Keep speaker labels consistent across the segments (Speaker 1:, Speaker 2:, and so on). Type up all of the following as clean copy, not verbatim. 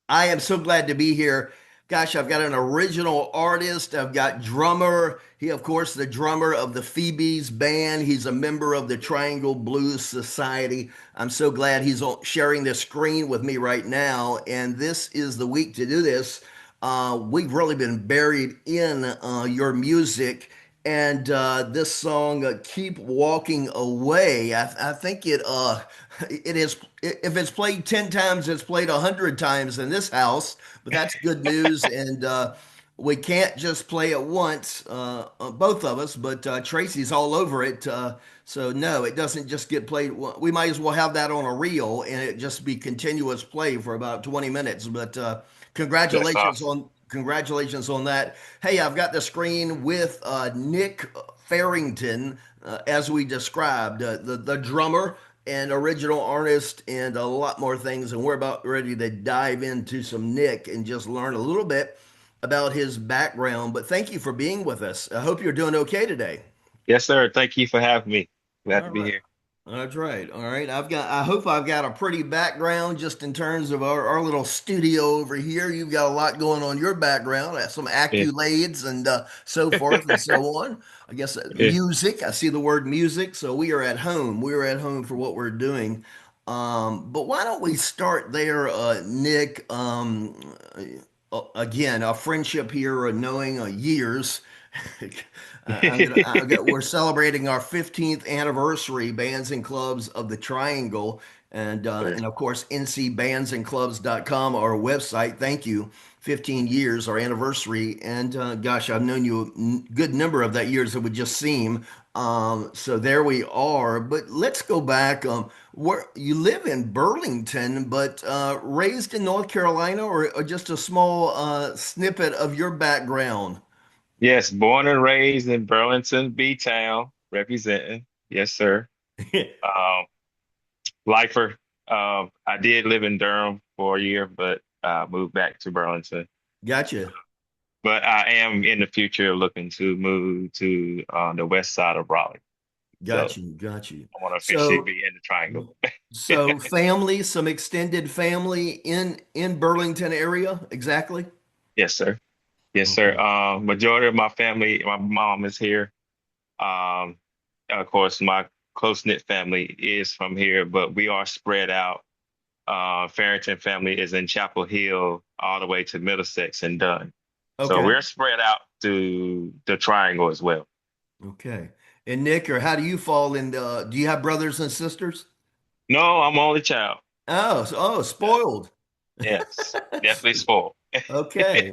Speaker 1: I am so glad to be here. Gosh, I've got an original artist. I've got drummer. He, of course, the drummer of the Phoebe's band. He's a member of the Triangle Blues Society. I'm so glad he's sharing the screen with me right now. And this is the week to do this. We've really been buried in your music. And this song, "Keep Walking Away," I think it is. If it's played 10 times, it's played 100 times in this house. But that's good news, and we can't just play it once, both of us. But Tracy's all over it. So no, it doesn't just get played. We might as well have that on a reel, and it just be continuous play for about 20 minutes. But
Speaker 2: That's awesome.
Speaker 1: congratulations on that. Hey, I've got the screen with Nick Farrington, as we described, the drummer and original artist, and a lot more things. And we're about ready to dive into some Nick and just learn a little bit about his background. But thank you for being with us. I hope you're doing okay today.
Speaker 2: Yes, sir. Thank you for having me. Glad
Speaker 1: All
Speaker 2: to be
Speaker 1: right.
Speaker 2: here.
Speaker 1: That's right. All right. I hope I've got a pretty background just in terms of our little studio over here. You've got a lot going on your background, some
Speaker 2: Yeah.
Speaker 1: accolades and so forth and so on. I guess
Speaker 2: Yeah.
Speaker 1: music, I see the word music. So we are at home. We are at home for what we're doing. But why don't we start there, Nick? Again, our friendship here, knowing years. We're celebrating our 15th anniversary, Bands and Clubs of the Triangle,
Speaker 2: Sir.
Speaker 1: and of course ncbandsandclubs.com, our website. Thank you. 15 years, our anniversary, and gosh, I've known you a good number of that years. It would just seem. So there we are. But let's go back. Where you live in Burlington, but raised in North Carolina, or just a small snippet of your background.
Speaker 2: Yes, born and raised in Burlington, B-Town, representing. Yes, sir. Um, Lifer. I did live in Durham for a year, but moved back to Burlington.
Speaker 1: Gotcha.
Speaker 2: But I am in the future looking to move to the west side of Raleigh. So
Speaker 1: Got you.
Speaker 2: I want to officially
Speaker 1: So,
Speaker 2: be in the triangle.
Speaker 1: so family, some extended family in Burlington area, exactly.
Speaker 2: Yes, sir. Yes, sir.
Speaker 1: Okay.
Speaker 2: Majority of my family, my mom is here. Um, of course, my close-knit family is from here, but we are spread out. Farrington family is in Chapel Hill all the way to Middlesex and Dunn. So
Speaker 1: Okay.
Speaker 2: we're spread out to the triangle as well.
Speaker 1: Okay. And Nick, or how do you fall in? Do you have brothers and sisters?
Speaker 2: No, I'm only child. Yeah.
Speaker 1: Spoiled.
Speaker 2: Yes, definitely spoiled.
Speaker 1: Okay.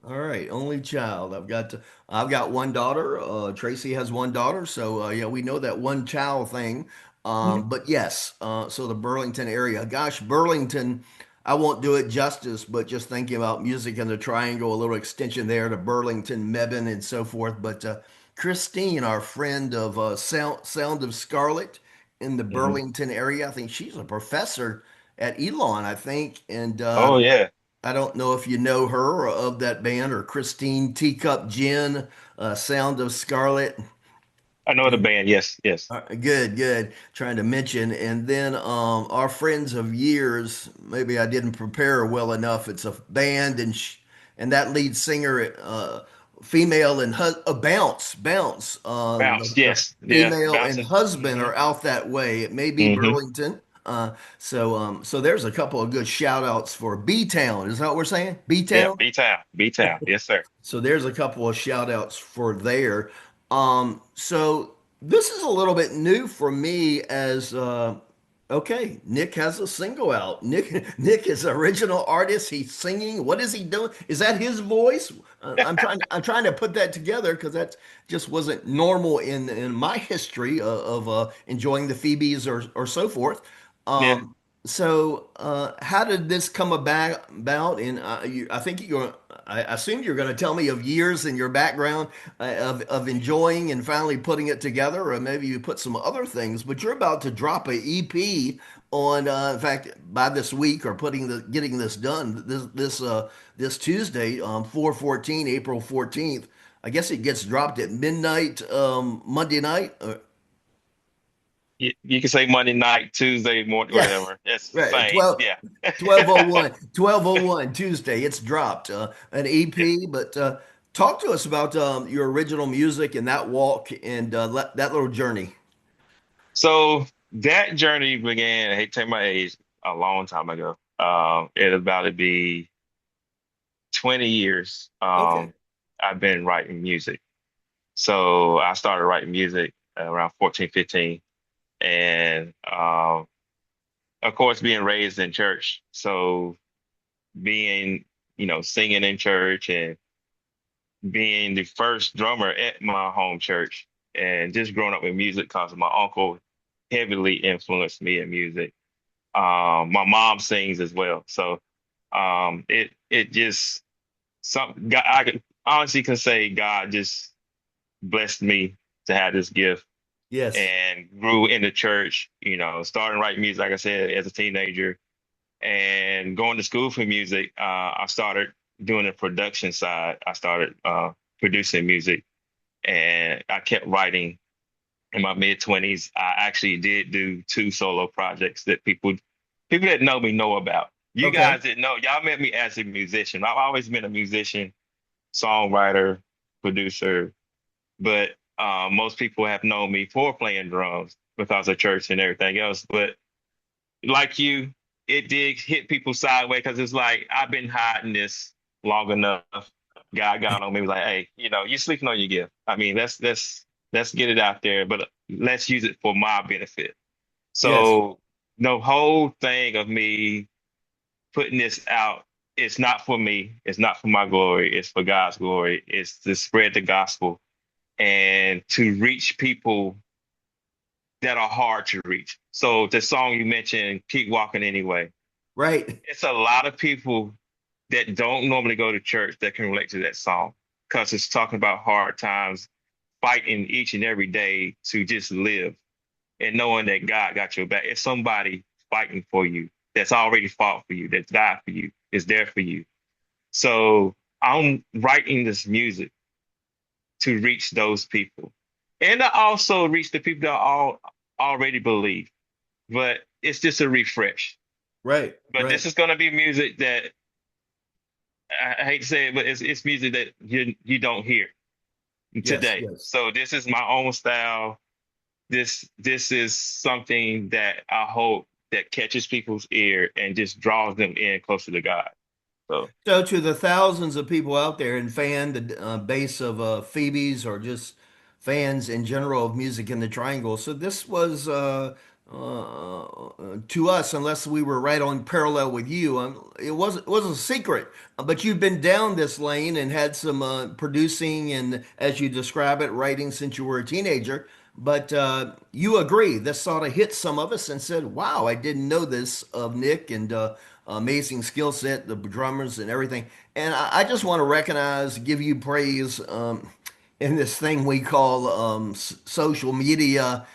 Speaker 1: All right. Only child. I've got one daughter. Tracy has one daughter. So yeah, we know that one child thing. But yes, so the Burlington area. Gosh, Burlington, I won't do it justice, but just thinking about music in the triangle, a little extension there to Burlington, Mebane, and so forth. But Christine, our friend of Sound of Scarlet in the
Speaker 2: Mhm.
Speaker 1: Burlington area, I think she's a professor at Elon, I think. And
Speaker 2: Oh yeah,
Speaker 1: I don't know if you know her or of that band, or Christine Teacup Gin, Sound of Scarlet.
Speaker 2: I know the band. Yes, yes.
Speaker 1: Good. Trying to mention, and then our friends of years. Maybe I didn't prepare well enough. It's a band, and that lead singer, female and Bounce.
Speaker 2: Bounce.
Speaker 1: The
Speaker 2: Yes, yeah.
Speaker 1: female and
Speaker 2: Bouncing.
Speaker 1: husband are out that way. It may be
Speaker 2: Hmm.
Speaker 1: Burlington. So there's a couple of good shout outs for B Town. Is that what we're saying? B
Speaker 2: Yeah,
Speaker 1: Town.
Speaker 2: B-Town. B-Town. Yes, sir.
Speaker 1: So there's a couple of shout outs for there. So this is a little bit new for me as okay, Nick has a single out. Nick is original artist. He's singing. What is he doing? Is that his voice? I'm trying to put that together because that just wasn't normal in my history of enjoying the Phoebes or so forth.
Speaker 2: Yeah.
Speaker 1: Um, so how did this come about? And I think I assume you're going to tell me of years in your background of enjoying and finally putting it together, or maybe you put some other things. But you're about to drop a EP on, in fact, by this week, or getting this done this Tuesday, 4/14, April 14th. I guess it gets dropped at midnight Monday night.
Speaker 2: You can say Monday night, Tuesday morning,
Speaker 1: Yeah,
Speaker 2: whatever. It's the
Speaker 1: right.
Speaker 2: same.
Speaker 1: 12,
Speaker 2: Yeah.
Speaker 1: 12:01, 12:01 Tuesday. It's dropped an
Speaker 2: Yeah.
Speaker 1: EP, but talk to us about your original music and that walk and that little journey.
Speaker 2: So that journey began, I hate to take my age, a long time ago. It about to be 20 years.
Speaker 1: Okay.
Speaker 2: I've been writing music. So I started writing music around 14, 15. And of course, being raised in church. So being, singing in church and being the first drummer at my home church and just growing up with music because my uncle heavily influenced me in music. My mom sings as well. So it just God, I could honestly can say God just blessed me to have this gift
Speaker 1: Yes.
Speaker 2: and grew in the church, starting writing music, like I said, as a teenager and going to school for music. I started doing the production side. I started producing music and I kept writing in my mid 20s. I actually did do two solo projects that people that know me know about. You
Speaker 1: Okay.
Speaker 2: guys that know, y'all met me as a musician. I've always been a musician, songwriter, producer, but most people have known me for playing drums because of church and everything else. But like you, it did hit people sideways because it's like I've been hiding this long enough. God got on me was like, hey, you're sleeping on your gift. I mean, let's get it out there, but let's use it for my benefit.
Speaker 1: Yes.
Speaker 2: So the whole thing of me putting this out, it's not for me, it's not for my glory, it's for God's glory. It's to spread the gospel and to reach people that are hard to reach. So the song you mentioned, Keep Walking Anyway,
Speaker 1: Right.
Speaker 2: it's a lot of people that don't normally go to church that can relate to that song because it's talking about hard times, fighting each and every day to just live and knowing that God got your back. It's somebody fighting for you that's already fought for you, that's died for you, is there for you. So I'm writing this music to reach those people and to also reach the people that all already believe. But it's just a refresh.
Speaker 1: Right.
Speaker 2: But
Speaker 1: Right.
Speaker 2: this is going to be music that I hate to say it, but it's music that you don't hear
Speaker 1: Yes.
Speaker 2: today.
Speaker 1: Yes.
Speaker 2: So this is my own style. This is something that I hope that catches people's ear and just draws them in closer to God. So
Speaker 1: So, to the thousands of people out there and the base of Phoebe's or just fans in general of music in the Triangle, so this was to us, unless we were right on parallel with you, it wasn't a secret. But you've been down this lane and had some producing and, as you describe it, writing since you were a teenager. But you agree, this sort of hit some of us and said, "Wow, I didn't know this of Nick and." Amazing skill set, the drummers and everything. And I just want to recognize, give you praise in this thing we call social media,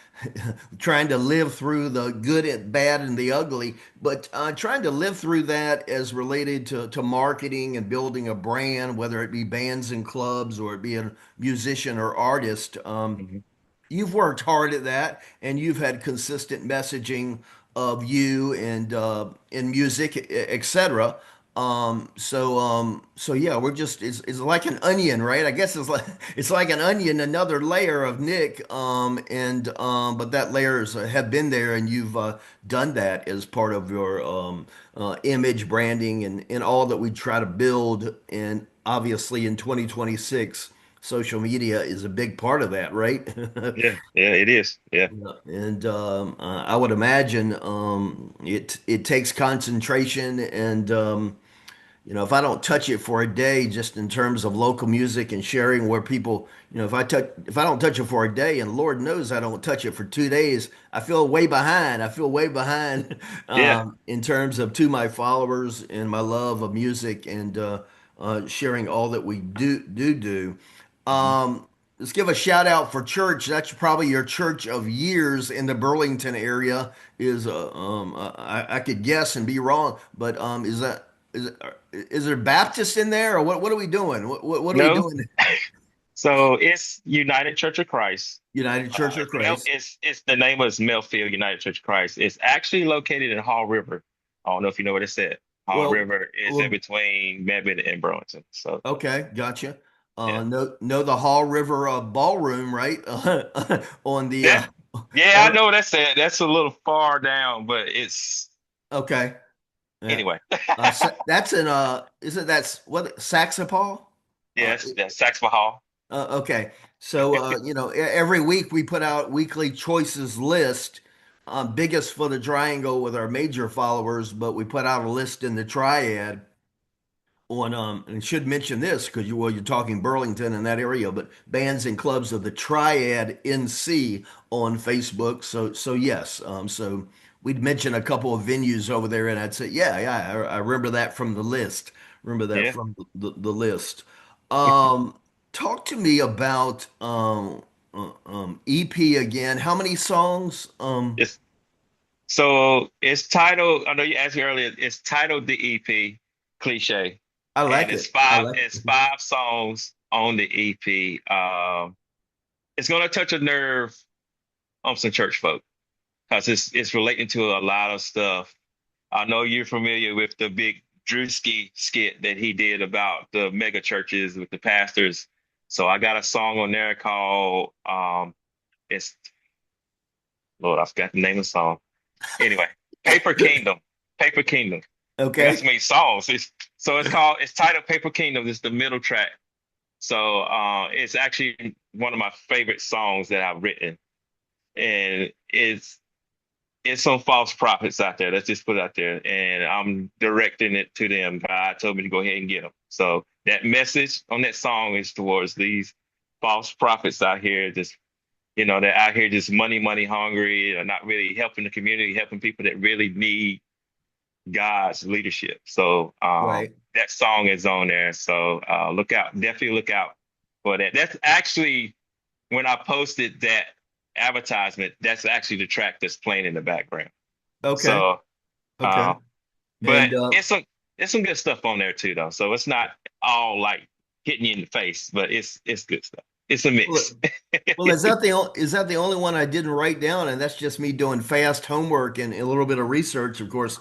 Speaker 1: trying to live through the good and bad and the ugly, but trying to live through that as related to marketing and building a brand, whether it be bands and clubs or it be a musician or artist.
Speaker 2: mhm.
Speaker 1: You've worked hard at that, and you've had consistent messaging of you and in music, etc. So yeah, we're just it's like an onion, right? I guess it's like an onion, another layer of Nick, and but that layers have been there, and you've done that as part of your image branding and all that we try to build, and obviously in 2026 social media is a big part of that, right?
Speaker 2: Yeah, yeah, it is. Yeah,
Speaker 1: Yeah. And I would imagine it takes concentration and if I don't touch it for a day, just in terms of local music and sharing where people, if I don't touch it for a day, and Lord knows I don't touch it for 2 days, I feel way behind. I feel way behind
Speaker 2: yeah.
Speaker 1: in terms of to my followers and my love of music and sharing all that we do.
Speaker 2: Mhm.
Speaker 1: Let's give a shout out for church. That's probably your church of years in the Burlington area. I could guess and be wrong, but is there Baptist in there, or what? What are we doing? What are we
Speaker 2: No,
Speaker 1: doing?
Speaker 2: So it's United Church of Christ.
Speaker 1: United Church of Christ.
Speaker 2: It's the name is Melfield United Church of Christ. It's actually located in Hall River. I don't know if you know what it's at. Hall
Speaker 1: Well,
Speaker 2: River is in
Speaker 1: well,
Speaker 2: between Mebane and Burlington. So
Speaker 1: okay, gotcha.
Speaker 2: yeah,
Speaker 1: Know the Hall River Ballroom, right? On the
Speaker 2: yeah, yeah. I
Speaker 1: on
Speaker 2: know what that's at. That's a little far down, but it's
Speaker 1: okay. Yeah.
Speaker 2: anyway.
Speaker 1: That's in isn't that's what Saxapaw? Uh,
Speaker 2: Yes, that's Saxon Hall.
Speaker 1: okay. So every week we put out weekly choices list, biggest for the triangle with our major followers, but we put out a list in the triad on and should mention this because you're talking Burlington and that area, but bands and clubs of the Triad NC on Facebook. So yes, so we'd mention a couple of venues over there, and I'd say I remember that from the list. Remember that
Speaker 2: Yeah.
Speaker 1: from the list. Um, Talk to me about EP again. How many songs?
Speaker 2: It's so it's titled. I know you asked me earlier. It's titled the EP, Cliche,
Speaker 1: I
Speaker 2: and
Speaker 1: like
Speaker 2: it's
Speaker 1: it. I
Speaker 2: five.
Speaker 1: like
Speaker 2: It's
Speaker 1: it.
Speaker 2: five songs on the EP. It's gonna touch a nerve on some church folk because it's relating to a lot of stuff. I know you're familiar with the big Drewski skit that he did about the mega churches with the pastors. So I got a song on there called it's Lord, I forgot the name of the song. Anyway, Paper Kingdom. Paper Kingdom. I got so
Speaker 1: Okay.
Speaker 2: many songs. It's titled Paper Kingdom. It's the middle track. So it's actually one of my favorite songs that I've written. And it's some false prophets out there. Let's just put it out there. And I'm directing it to them. God told me to go ahead and get them. So that message on that song is towards these false prophets out here, just they're out here just money hungry, and not really helping the community, helping people that really need God's leadership. So
Speaker 1: Right.
Speaker 2: that song is on there. So look out, definitely look out for that. That's actually when I posted that advertisement, that's actually the track that's playing in the background.
Speaker 1: Okay.
Speaker 2: So
Speaker 1: Okay.
Speaker 2: uh, but
Speaker 1: And
Speaker 2: it's some good stuff on there too though. So it's not all like hitting you in the face, but it's good stuff. It's a mix.
Speaker 1: well, Well, is that the only one I didn't write down? And that's just me doing fast homework and a little bit of research. Of course,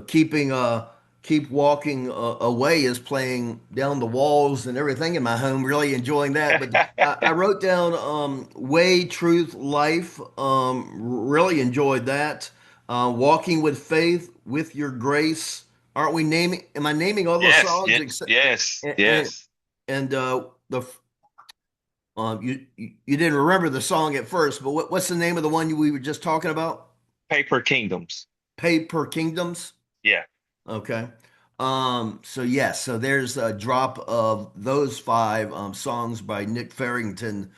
Speaker 1: keep walking away is playing down the walls and everything in my home. Really enjoying that. But I wrote down Way, Truth, Life. Really enjoyed that. Walking with Faith, with Your Grace. Aren't we naming? Am I naming all those
Speaker 2: Yes,
Speaker 1: songs
Speaker 2: yes,
Speaker 1: except
Speaker 2: yes,
Speaker 1: and
Speaker 2: yes.
Speaker 1: the you didn't remember the song at first, but what's the name of the one we were just talking about?
Speaker 2: Paper Kingdoms.
Speaker 1: Paper Kingdoms.
Speaker 2: Yeah,
Speaker 1: Okay. So yes, so there's a drop of those five songs by Nick Farrington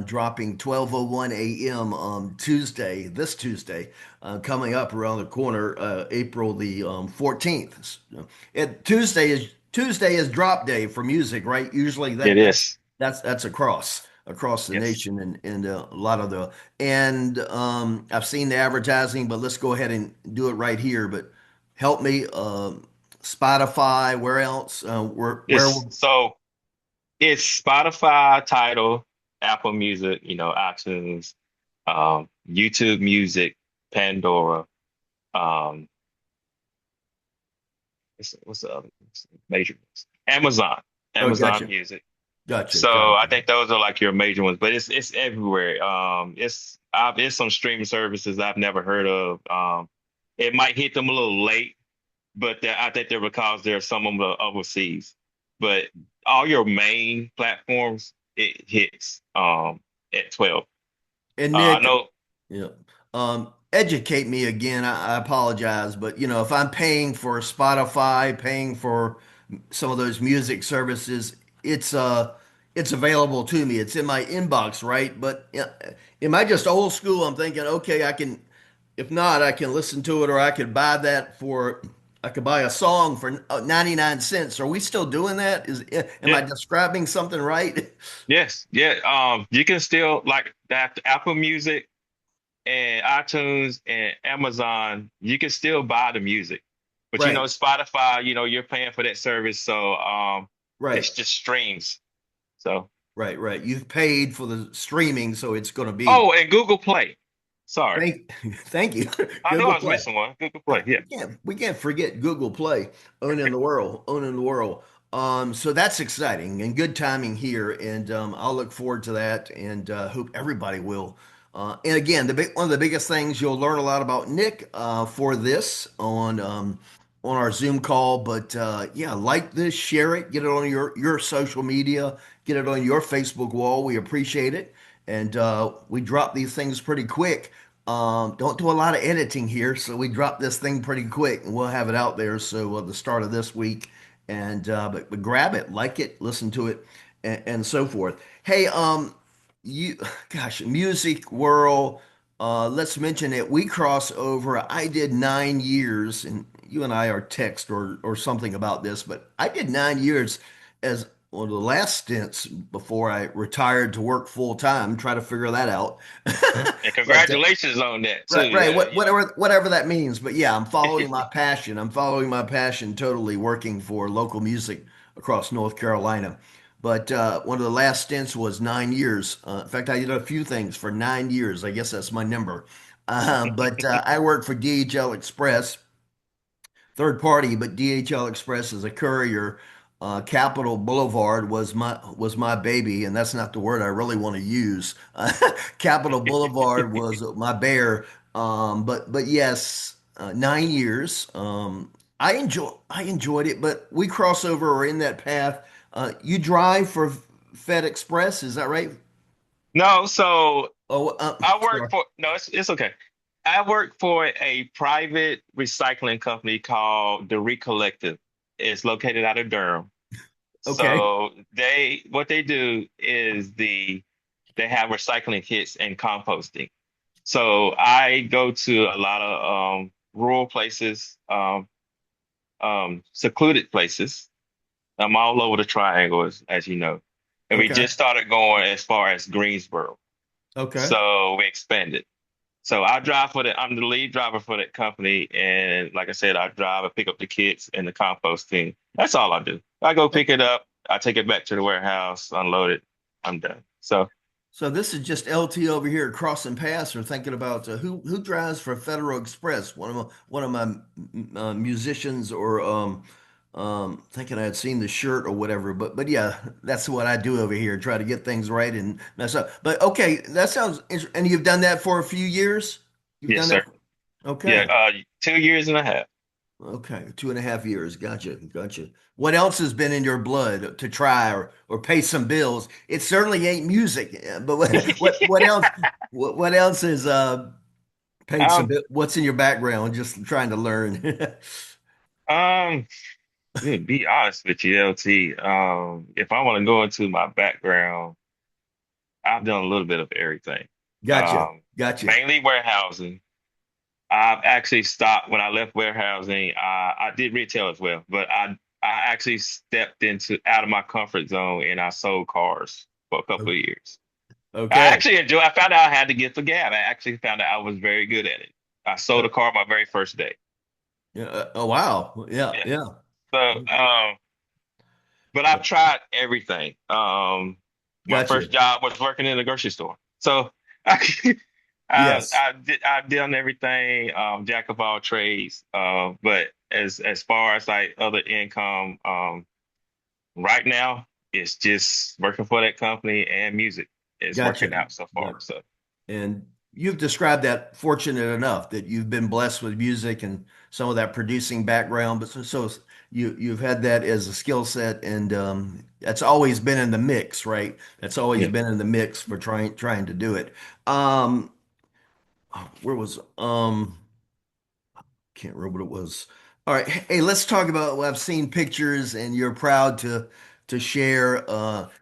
Speaker 1: dropping 12:01 a.m. Tuesday, this Tuesday, coming up around the corner, April the 14th. Tuesday is drop day for music, right? Usually
Speaker 2: it
Speaker 1: that's
Speaker 2: is.
Speaker 1: that's across the
Speaker 2: Yes.
Speaker 1: nation and a lot of the and I've seen the advertising, but let's go ahead and do it right here. But help me, Spotify, where else? Where
Speaker 2: It's so it's Spotify, Tidal, Apple Music, iTunes, YouTube Music, Pandora. Um, what's the other major ones? Amazon,
Speaker 1: oh,
Speaker 2: Amazon
Speaker 1: gotcha,
Speaker 2: Music.
Speaker 1: gotcha,
Speaker 2: So
Speaker 1: gotcha.
Speaker 2: I think those are like your major ones, but it's everywhere. It's some streaming services I've never heard of. It might hit them a little late, but I think they're because there are some of them are overseas. But all your main platforms, it hits at 12.
Speaker 1: And
Speaker 2: I
Speaker 1: Nick,
Speaker 2: know,
Speaker 1: yeah. Educate me again. I apologize, but if I'm paying for Spotify, paying for some of those music services, it's available to me. It's in my inbox, right? But am I just old school? I'm thinking, okay, I can, if not, I can listen to it, or I could buy that for, I could buy a song for 99 cents. Are we still doing that? Am I
Speaker 2: yeah,
Speaker 1: describing something right?
Speaker 2: yes, yeah. You can still like that Apple Music and iTunes and Amazon, you can still buy the music. But
Speaker 1: Right,
Speaker 2: Spotify, you're paying for that service, so
Speaker 1: right.
Speaker 2: it's just streams. So.
Speaker 1: right, right. You've paid for the streaming, so it's going to be.
Speaker 2: Oh, and Google Play. Sorry.
Speaker 1: Thank you.
Speaker 2: I knew
Speaker 1: Google
Speaker 2: I was
Speaker 1: Play.
Speaker 2: missing one. Google Play. Yeah.
Speaker 1: We can't forget Google Play, owning the world, owning the world. So that's exciting and good timing here, and I'll look forward to that, and hope everybody will. And again, one of the biggest things you'll learn a lot about Nick for this on our Zoom call. But yeah, like this, share it, get it on your social media, get it on your Facebook wall. We appreciate it, and we drop these things pretty quick. Don't do a lot of editing here, so we drop this thing pretty quick, and we'll have it out there. So the start of this week, and but grab it, like it, listen to it, and so forth. Hey, you, gosh, music world. Let's mention it. We cross over. I did 9 years, and you and I are text or something about this, but I did 9 years as one of the last stints before I retired to work full time. Try to figure that out.
Speaker 2: And
Speaker 1: But
Speaker 2: congratulations on that too.
Speaker 1: right, right.
Speaker 2: Yeah,
Speaker 1: Whatever that means. But yeah, I'm following
Speaker 2: yeah.
Speaker 1: my passion. I'm following my passion totally, working for local music across North Carolina. But one of the last stints was 9 years. In fact, I did a few things for 9 years. I guess that's my number. But I worked for DHL Express, third party, but DHL Express is a courier. Capitol Boulevard was my baby, and that's not the word I really want to use. Capitol Boulevard was my bear. But yes, 9 years. I enjoyed it, but we cross over or in that path. You drive for Fed Express, is that right?
Speaker 2: No, so
Speaker 1: Oh,
Speaker 2: I work
Speaker 1: sorry.
Speaker 2: for no, it's okay. I work for a private recycling company called the Recollective. It's located out of Durham.
Speaker 1: Okay,
Speaker 2: So what they do is they have recycling kits and composting. So I go to a lot of rural places, secluded places. I'm all over the triangle, as you know. And we
Speaker 1: okay,
Speaker 2: just started going as far as Greensboro.
Speaker 1: okay.
Speaker 2: So we expanded. So I'm the lead driver for that company. And like I said, I pick up the kits and the composting. That's all I do. I go pick it up, I take it back to the warehouse, unload it, I'm done. So
Speaker 1: So this is just LT over here crossing paths or thinking about who drives for Federal Express. One of my musicians or thinking I had seen the shirt or whatever. But yeah, that's what I do over here. Try to get things right and mess up. But okay, that sounds interesting. And you've done that for a few years. You've
Speaker 2: yes,
Speaker 1: done that.
Speaker 2: sir. Yeah,
Speaker 1: Okay.
Speaker 2: 2 years and a half.
Speaker 1: Okay, 2.5 years. Gotcha, gotcha. What else has been in your blood to try or pay some bills? It certainly ain't music, but what else? What else has paid some
Speaker 2: Um,
Speaker 1: bill? What's in your background? Just trying to learn.
Speaker 2: um, to be honest with you, LT, if I want to go into my background, I've done a little bit of everything.
Speaker 1: Gotcha,
Speaker 2: Um,
Speaker 1: gotcha.
Speaker 2: Mainly warehousing. I've actually stopped when I left warehousing. I did retail as well, but I actually stepped into out of my comfort zone and I sold cars for a couple of years.
Speaker 1: Okay.
Speaker 2: I found out I had to get the gab. I actually found out I was very good at it. I sold
Speaker 1: Uh,
Speaker 2: a car my very first day.
Speaker 1: yeah. Oh wow. Yeah.
Speaker 2: Yeah.
Speaker 1: Yeah.
Speaker 2: So, but I've tried everything. My
Speaker 1: Gotcha.
Speaker 2: first job was working in a grocery store. So
Speaker 1: Yes.
Speaker 2: I've done everything, jack of all trades. But as far as like other income, right now it's just working for that company and music. It's
Speaker 1: Gotcha.
Speaker 2: working out so far.
Speaker 1: Gotcha.
Speaker 2: So
Speaker 1: And you've described that fortunate enough that you've been blessed with music and some of that producing background, but so you've had that as a skill set, and that's always been in the mix, right? That's always
Speaker 2: yeah.
Speaker 1: been in the mix for trying to do it. Um, where was can't remember what it was. All right, hey, let's talk about. Well, I've seen pictures, and you're proud to share.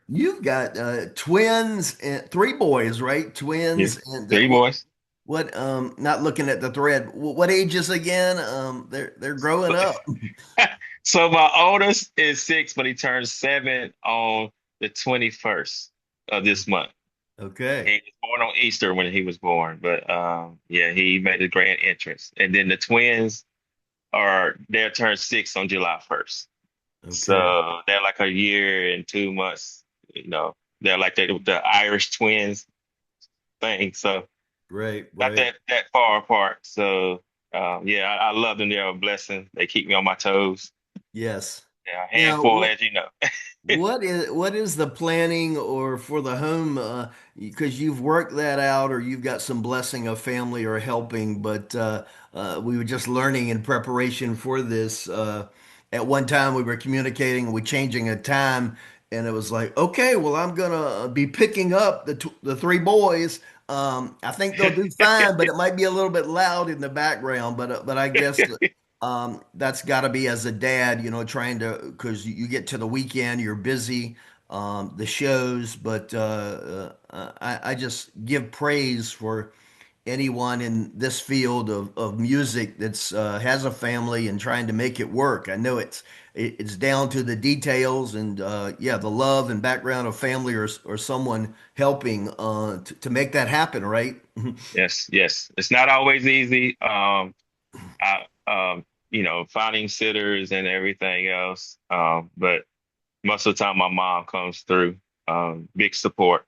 Speaker 1: You've got twins and three boys, right?
Speaker 2: Yeah.
Speaker 1: Twins and
Speaker 2: Three boys.
Speaker 1: what? Not looking at the thread. What ages again? They're growing up.
Speaker 2: So my oldest is 6, but he turns 7 on the 21st of this month.
Speaker 1: Okay,
Speaker 2: He was born on Easter when he was born, but yeah, he made a grand entrance. And then the twins they'll turn 6 on July 1st.
Speaker 1: okay,
Speaker 2: So they're like a year and 2 months, you know. They're like the Irish twins thing. So
Speaker 1: Right,
Speaker 2: not
Speaker 1: right.
Speaker 2: that far apart. So yeah, I love them. They're a blessing. They keep me on my toes.
Speaker 1: Yes.
Speaker 2: Yeah, a
Speaker 1: Now,
Speaker 2: handful, as you know.
Speaker 1: what is the planning or for the home? Because you've worked that out, or you've got some blessing of family or helping. But we were just learning in preparation for this. At one time, we were communicating, and we changing a time, and it was like, okay, well, I'm gonna be picking up the three boys. I think they'll do fine, but it might be a little bit loud in the background. But I guess. That's got to be as a dad, trying to, because you get to the weekend, you're busy, the shows, but I just give praise for anyone in this field of music that's has a family and trying to make it work. I know it's down to the details and yeah, the love and background of family or someone helping to make that happen, right?
Speaker 2: Yes, yes. It's not always easy. Finding sitters and everything else. But most of the time, my mom comes through. Big support,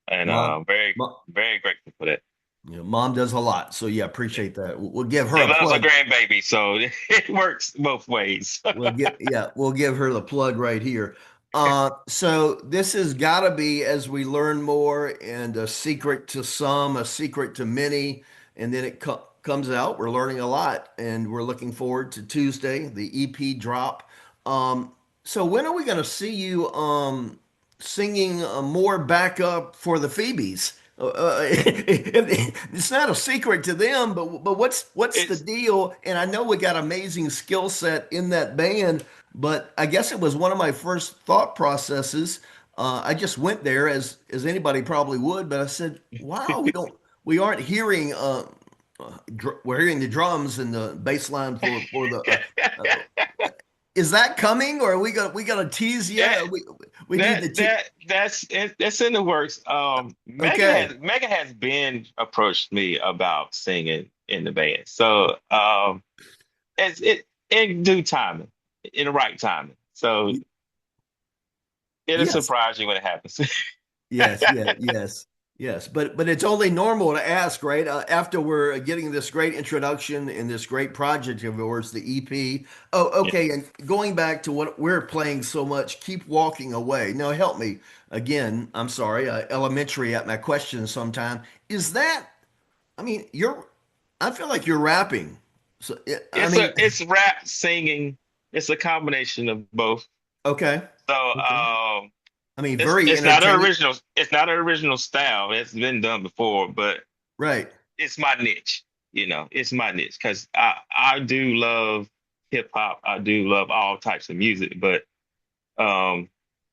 Speaker 2: and
Speaker 1: Mom,
Speaker 2: very,
Speaker 1: mom,
Speaker 2: very grateful for that.
Speaker 1: mom does a lot, so yeah, appreciate that. We'll give her
Speaker 2: She
Speaker 1: a
Speaker 2: loves her
Speaker 1: plug.
Speaker 2: grandbaby, so it works both ways.
Speaker 1: We'll give her the plug right here. So this has got to be as we learn more and a secret to some, a secret to many, and then it comes out. We're learning a lot, and we're looking forward to Tuesday, the EP drop. So when are we going to see you singing more backup for the Phoebes? It's not a secret to them, but what's the
Speaker 2: It's
Speaker 1: deal? And I know we got amazing skill set in that band, but I guess it was one of my first thought processes. I just went there as anybody probably would, but I said, "Wow, we aren't hearing we're hearing the drums and the bass line for the uh, is that coming, or are we gonna tease you?
Speaker 2: that
Speaker 1: We need to
Speaker 2: that's in the works.
Speaker 1: Okay.
Speaker 2: Megan has been approached me about singing in the band, so it's it in due timing, in the right timing. So it'll
Speaker 1: Yes.
Speaker 2: surprise you when it happens.
Speaker 1: Yes, yeah, yes, yes. But it's only normal to ask, right? After we're getting this great introduction and this great project of yours, the EP. Oh,
Speaker 2: Yeah.
Speaker 1: okay. And going back to what we're playing so much, keep walking away. Now, help me again. I'm sorry, elementary at my question sometime. Is that? I mean, I feel like you're rapping. So, I mean,
Speaker 2: It's rap, singing. It's a combination of both.
Speaker 1: okay,
Speaker 2: So
Speaker 1: okay. I mean,
Speaker 2: it's
Speaker 1: very
Speaker 2: it's not an
Speaker 1: entertaining.
Speaker 2: original. It's not an original style. It's been done before, but
Speaker 1: Right.
Speaker 2: it's my niche. It's my niche because I do love hip hop. I do love all types of music, but um,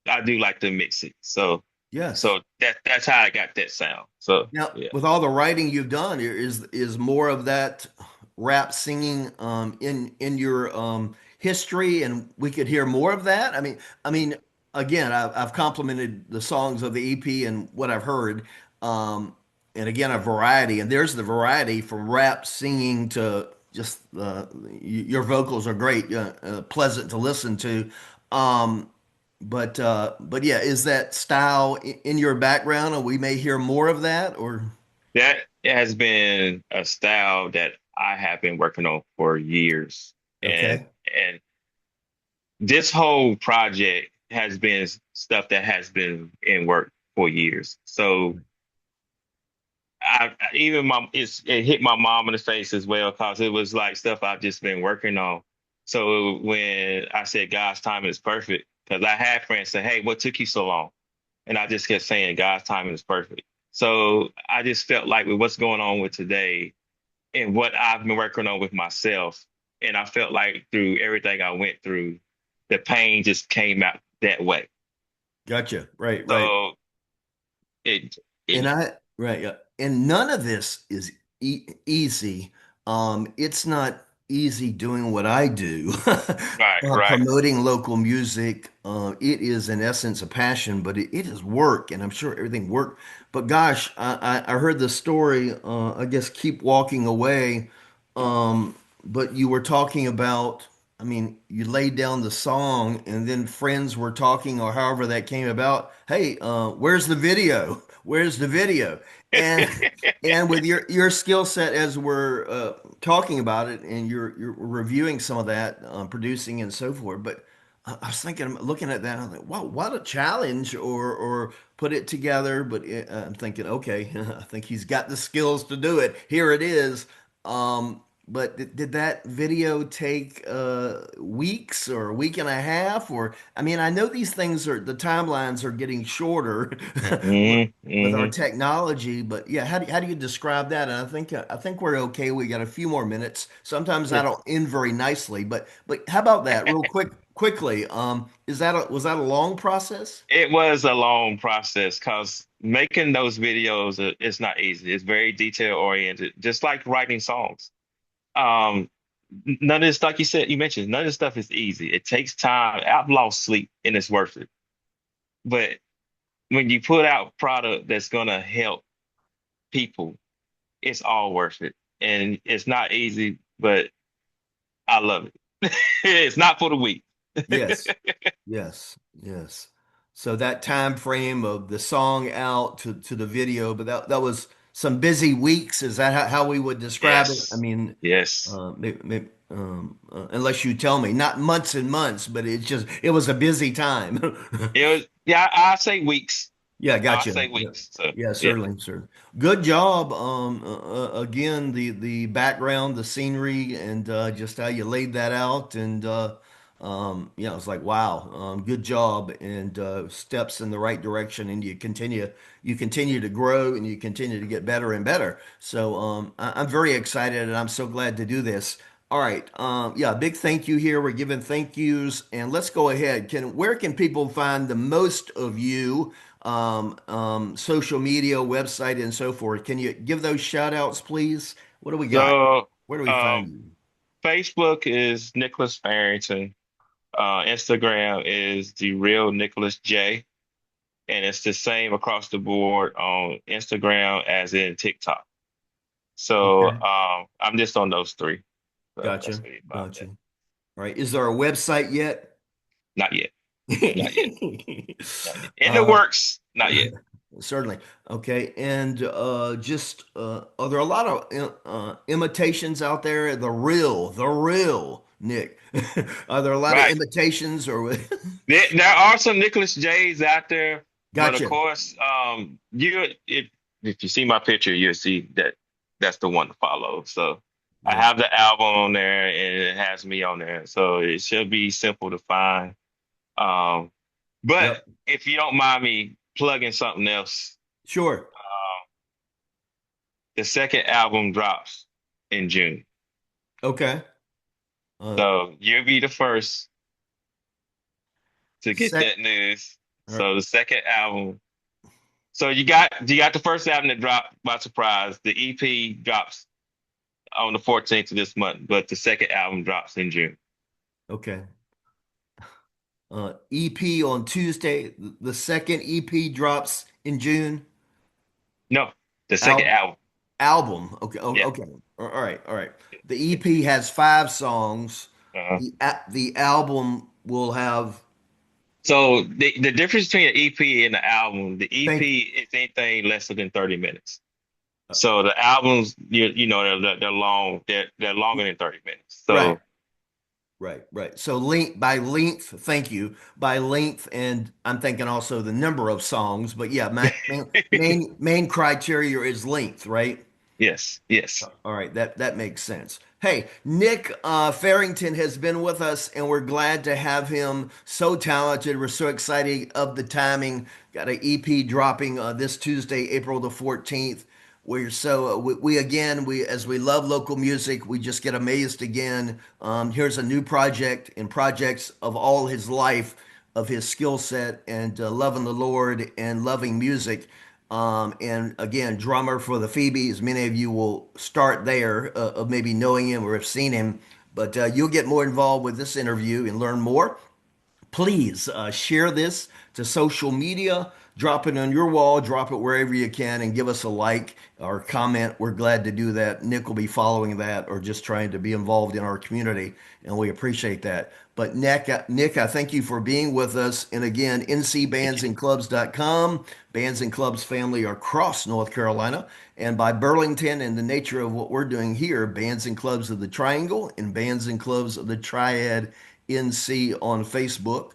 Speaker 2: I do like to mix it. So
Speaker 1: Yes.
Speaker 2: so that's how I got that sound. So
Speaker 1: Now,
Speaker 2: yeah,
Speaker 1: with all the writing you've done, is more of that rap singing in your history, and we could hear more of that. I mean, again, I've complimented the songs of the EP and what I've heard, and again, a variety. And there's the variety from rap singing to just your vocals are great, pleasant to listen to. Um, but yeah, is that style in your background, and we may hear more of that, or
Speaker 2: that has been a style that I have been working on for years, and
Speaker 1: okay,
Speaker 2: and this whole project has been stuff that has been in work for years. So even it hit my mom in the face as well because it was like stuff I've just been working on. So when I said God's timing is perfect, because I had friends say, "Hey, what took you so long?" And I just kept saying God's timing is perfect. So I just felt like with what's going on with today and what I've been working on with myself, and I felt like through everything I went through, the pain just came out that way.
Speaker 1: gotcha, right, right.
Speaker 2: So it,
Speaker 1: And
Speaker 2: it
Speaker 1: I right, yeah. And none of this is easy. It's not easy doing what I do,
Speaker 2: right, right.
Speaker 1: promoting local music. It is in essence a passion, but it is work, and I'm sure everything worked. But gosh, I heard the story. I guess keep walking away. But you were talking about. I mean, you laid down the song and then friends were talking or however that came about. Hey, where's the video? Where's the video? And and with your skill set as we're talking about it and you're reviewing some of that, producing and so forth. But I was thinking, looking at that, I was like, wow, what a challenge or put it together. But I'm thinking, okay, I think he's got the skills to do it. Here it is. But did that video take weeks or a week and a half? Or, I mean, I know these things are, the timelines are getting shorter with,
Speaker 2: Hmm.
Speaker 1: with our
Speaker 2: Hmm.
Speaker 1: technology, but yeah, how do you describe that? And I think we're okay. We got a few more minutes. Sometimes I
Speaker 2: Yeah.
Speaker 1: don't end very nicely, but how about that real quickly? Is that was that a long process?
Speaker 2: It was a long process because making those videos is not easy. It's very detail oriented, just like writing songs. Um, None of this, like you said, you mentioned, none of this stuff is easy. It takes time. I've lost sleep and it's worth it. But when you put out product that's gonna help people, it's all worth it. And it's not easy, but I love it. It's not for the weak.
Speaker 1: Yes. Yes, yes. So that time frame of the song out to the video, but that was some busy weeks. Is that how we would describe it? I
Speaker 2: Yes.
Speaker 1: mean,
Speaker 2: Yes.
Speaker 1: unless you tell me, not months and months, but it was a busy time.
Speaker 2: It was, yeah, I say weeks.
Speaker 1: Yeah,
Speaker 2: I
Speaker 1: gotcha.
Speaker 2: say
Speaker 1: Yeah,
Speaker 2: weeks. So
Speaker 1: yeah,
Speaker 2: yeah.
Speaker 1: certainly, sir. Good job. Again, the background, the scenery, and just how you laid that out, and yeah, it's like wow, good job, and steps in the right direction, and you continue to grow, and you continue to get better and better. So I'm very excited, and I'm so glad to do this. All right. Yeah, big thank you here. We're giving thank yous, and let's go ahead. Where can people find the most of you? Social media, website, and so forth. Can you give those shout outs, please? What do we got?
Speaker 2: So
Speaker 1: Where do we
Speaker 2: um
Speaker 1: find you?
Speaker 2: Facebook is Nicholas Farrington. Instagram is the real Nicholas J. And it's the same across the board on Instagram as in TikTok. So
Speaker 1: Okay.
Speaker 2: I'm just on those three. So that's
Speaker 1: Gotcha.
Speaker 2: where you find
Speaker 1: Gotcha.
Speaker 2: that.
Speaker 1: All right. Is there a website yet?
Speaker 2: Not yet. Not yet. Not yet. In the
Speaker 1: Uh,
Speaker 2: works. Not yet.
Speaker 1: certainly. Okay. And just are there a lot of imitations out there? The real Nick. Are there a lot of
Speaker 2: Right.
Speaker 1: imitations or
Speaker 2: There are some Nicholas J's out there, but of
Speaker 1: gotcha.
Speaker 2: course, if you see my picture, you'll see that that's the one to follow. So I
Speaker 1: Yes.
Speaker 2: have the album on there, and it has me on there, so it should be simple to find. Um, but
Speaker 1: Yep.
Speaker 2: if you don't mind me plugging something else,
Speaker 1: Sure.
Speaker 2: the second album drops in June,
Speaker 1: Okay. Uh,
Speaker 2: so you'll be the first to get
Speaker 1: sec.
Speaker 2: that news.
Speaker 1: All right.
Speaker 2: So the second album. So you got the first album that dropped by surprise. The EP drops on the 14th of this month, but the second album drops in June.
Speaker 1: Okay. EP on Tuesday. The second EP drops in June.
Speaker 2: No, the second
Speaker 1: Al
Speaker 2: album.
Speaker 1: album. Okay.
Speaker 2: Yeah.
Speaker 1: Okay. All right. All right. The EP has 5 songs.
Speaker 2: Uh-huh.
Speaker 1: The album will have.
Speaker 2: So the difference between an EP and the album, the
Speaker 1: Thank.
Speaker 2: EP is anything less than 30 minutes. So the albums, they're long. They're longer than 30 minutes.
Speaker 1: Right.
Speaker 2: So
Speaker 1: Right. Right. So length by length. Thank you by length, and I'm thinking also the number of songs. But yeah, main criteria is length, right?
Speaker 2: yes, yes.
Speaker 1: All right, that makes sense. Hey, Nick Farrington has been with us, and we're glad to have him. So talented. We're so excited of the timing. Got an EP dropping this Tuesday, April the 14th. We're so we again we as we love local music, we just get amazed again. Here's a new project and projects of all his life, of his skill set and loving the Lord and loving music. And again, drummer for the Phoebes. Many of you will start there of maybe knowing him or have seen him, but you'll get more involved with this interview and learn more. Please share this to social media. drop it on your wall, drop it wherever you can, and give us a like or comment. We're glad to do that. Nick will be following that or just trying to be involved in our community, and we appreciate that. But Nick, I thank you for being with us. And again,
Speaker 2: Thank you.
Speaker 1: ncbandsandclubs.com, bands and clubs family across North Carolina, and by Burlington and the nature of what we're doing here, bands and clubs of the Triangle and bands and clubs of the Triad NC on Facebook.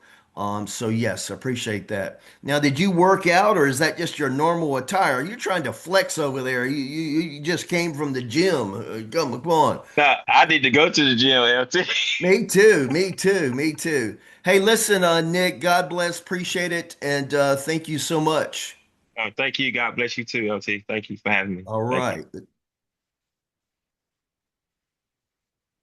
Speaker 1: So yes, appreciate that. Now, did you work out or is that just your normal attire? You're trying to flex over there. You just came from the gym. Come on.
Speaker 2: Now, I need to go to the gym, LT.
Speaker 1: Me too. Me too. Me too. Hey, listen, Nick, God bless. Appreciate it. And thank you so much.
Speaker 2: Thank you. God bless you too, LT. Thank you for having me.
Speaker 1: All
Speaker 2: Thank you.
Speaker 1: right.